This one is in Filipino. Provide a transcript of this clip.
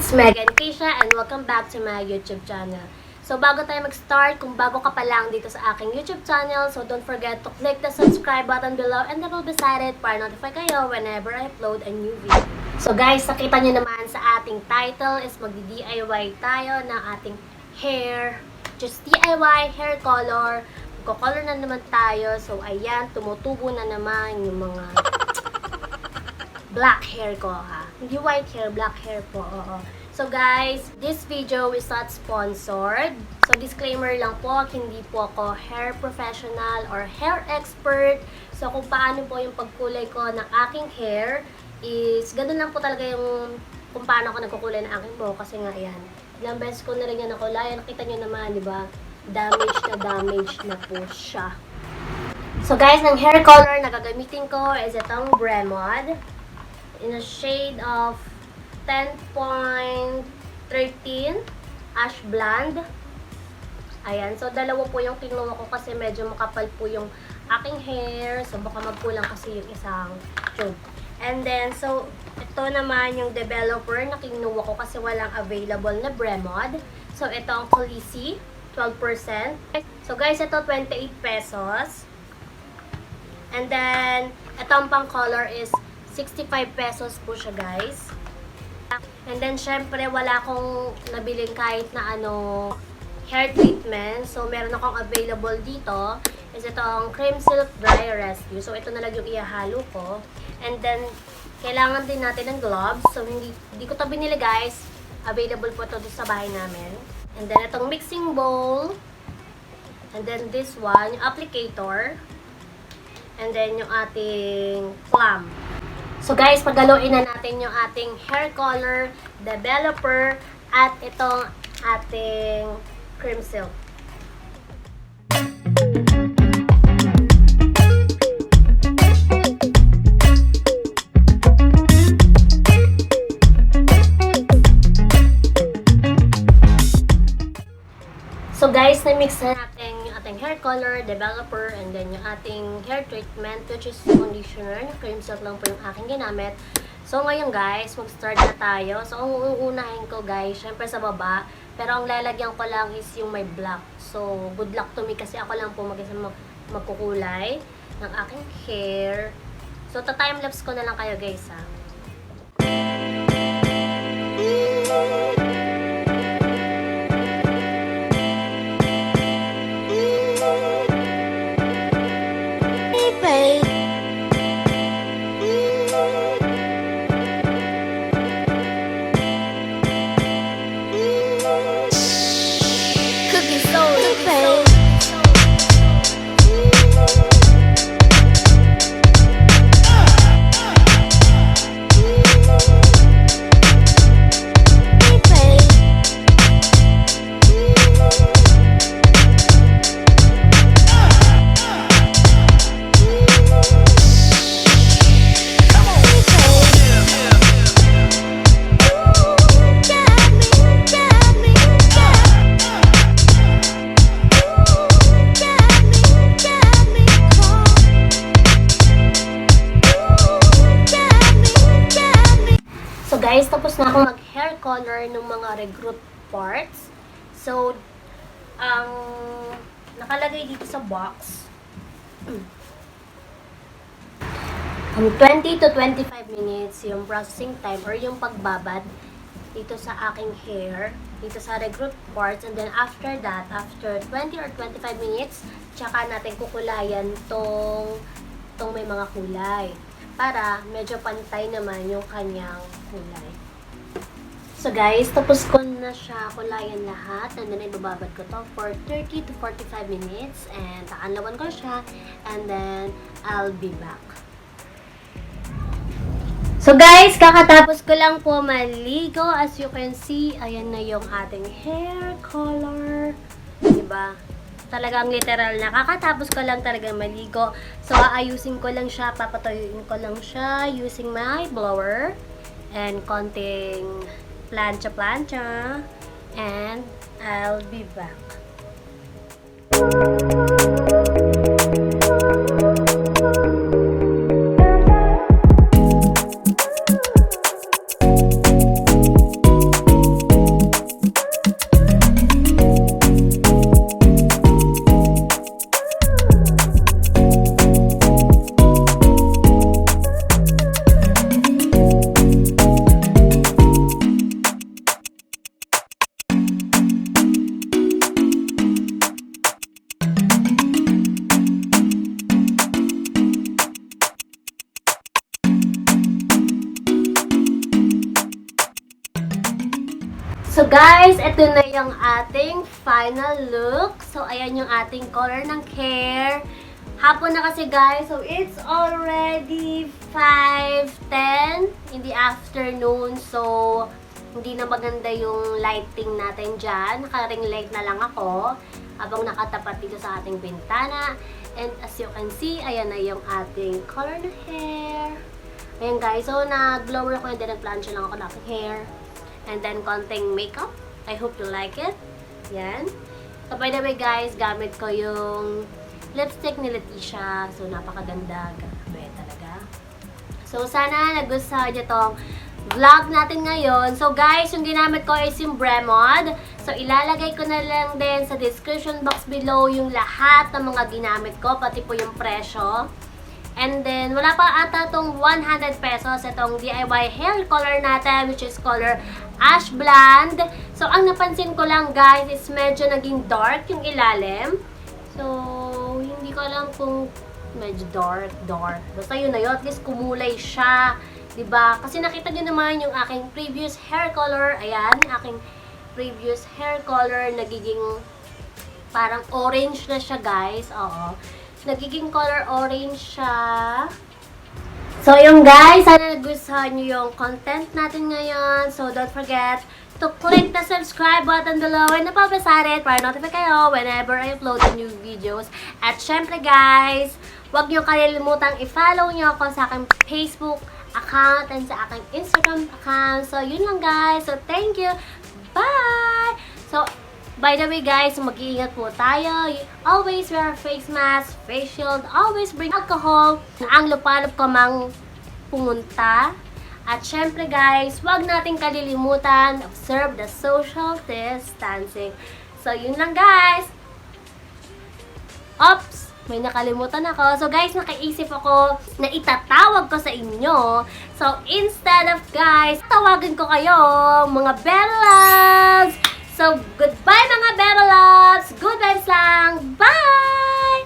It's Megan Keshia and welcome back to my YouTube channel. So bago tayo mag-start, kung bago ka pa lang dito sa aking YouTube channel, so don't forget to click the subscribe button below and the bell beside it para notify kayo whenever I upload a new video. So guys, nakita nyo naman sa ating title is magdi-DIY tayo ng ating hair. Just DIY hair color. Magko-color na naman tayo. So ayan, tumutubo na naman yung mga black hair ko ha. Hindi white hair, black hair po. Oo. So guys, this video is not sponsored. So disclaimer lang po, hindi po ako hair professional or hair expert. So kung paano po yung pagkulay ko ng aking hair is ganun lang po talaga yung kung paano ako nagkukulay ng aking buhok. Kasi nga yan, ilang beses ko na rin yan nakulay. Nakita nyo naman, di ba? Damage na po siya. So guys, ng hair color na gagamitin ko is itong Bremod in a shade of 10.13 ash blonde. Ayan, so dalawa po yung kinuha ko kasi medyo makapal po yung aking hair. So baka magkulang kasi yung isang tube. And then, so ito naman yung developer na kinuha ko kasi walang available na Bremod. So ito ang Colisi, 12%. So guys, ito 28 pesos. And then, itong pang color is 65 pesos po siya guys. And then syempre wala akong nabiling kahit na hair treatment. So meron akong available dito is itong cream silk dry rescue. So ito na lang yung ihahalo ko. And then kailangan din natin ng gloves. So hindi ko to binili guys. Available po ito sa bahay namin. And then itong mixing bowl. And then this one, yung applicator. And then yung ating clamp. So guys, paghaluin na natin yung ating hair color, developer, at itong ating cream silk. So guys, na-mix na natin yung ating hair color, developer, and then yung ating hair treatment, which is conditioner. Cream silk lang po yung aking ginamit. So ngayon guys, mag-start na tayo. So ang uunahin ko guys, syempre sa baba. Pero ang lalagyan ko lang is yung may black. So good luck to me kasi ako lang po mag-isa magkukulay ng aking hair. So ta-timelapse ko na lang kayo guys ha. Guys, tapos na ako mag-hair color ng mga regroot parts. So, ang nakalagay dito sa box, 20 to 25 minutes yung processing time or yung pagbabad dito sa aking hair, dito sa regroot parts. And then after that, after 20 or 25 minutes, tsaka natin kukulayan tong may mga kulay. Para medyo pantay naman yung kanyang kulay. So guys, tapos ko na siya kulayan lahat. And then ibababad ko to for 30 to 45 minutes. And takanlawan ko siya. And then I'll be back. So guys, kakatapos ko lang po maligo. As you can see, ayan na yung ating hair color. Diba? Talagang literal na kakatapos ko lang talaga maligo. So, aayusin ko lang siya, papatuyuin ko lang siya using my blower and konting plancha-plancha. And I'll be back. So guys, ito na yung ating final look. So ayan yung ating color ng hair. Hapon na kasi guys, so it's already 5:10 in the afternoon. So hindi na maganda yung lighting natin dyan. Naka-ring light na lang ako habang nakatapat dito sa ating bintana. And as you can see, ayan na yung ating color ng hair. Ayan guys, so nag-blower ako and then nag-plancha lang ako ng aking hair. And then, konting makeup. I hope you like it. Yan. So, by the way guys, gamit ko yung lipstick ni Leticia. So, napakaganda. Grabe talaga. So, sana nagustuhan nyo tong vlog natin ngayon. So, guys, yung ginamit ko is yung Bremod. So, ilalagay ko na lang din sa description box below yung lahat ng mga ginamit ko, pati po yung presyo. And then, wala pa ata itong 100 pesos, itong DIY hair color natin, which is color Ash Blonde. So, ang napansin ko lang guys is medyo naging dark yung ilalim. So, hindi ko alam kung medyo dark. Basta yun na yun, at least kumulay siya. Diba? Kasi nakita nyo naman yung aking previous hair color. Ayan, aking previous hair color, nagiging parang orange na siya guys. Oo. Nagiging color orange siya. So, yung guys, sana nagustuhan nyo yung content natin ngayon. So, don't forget to click the subscribe button below and napabasa rin para notify kayo whenever I upload new videos. At syempre guys, huwag nyo kalilimutang i-follow nyo ako sa aking Facebook account and sa aking Instagram account. So, yun lang guys. So, thank you. Bye! So, by the way guys, mag-iingat po tayo. Always wear a face mask, face shield, always bring alcohol. Ang lupalop ko mang pumunta. At syempre guys, huwag nating kalilimutan, observe the social distancing. So yun lang guys. Oops! May nakalimutan ako. So guys, nakaisip ako na itatawag ko sa inyo. So instead of guys, tawagan ko kayo, mga BebeLoves! So, goodbye mga BebeLoves! Good vibes lang! Bye!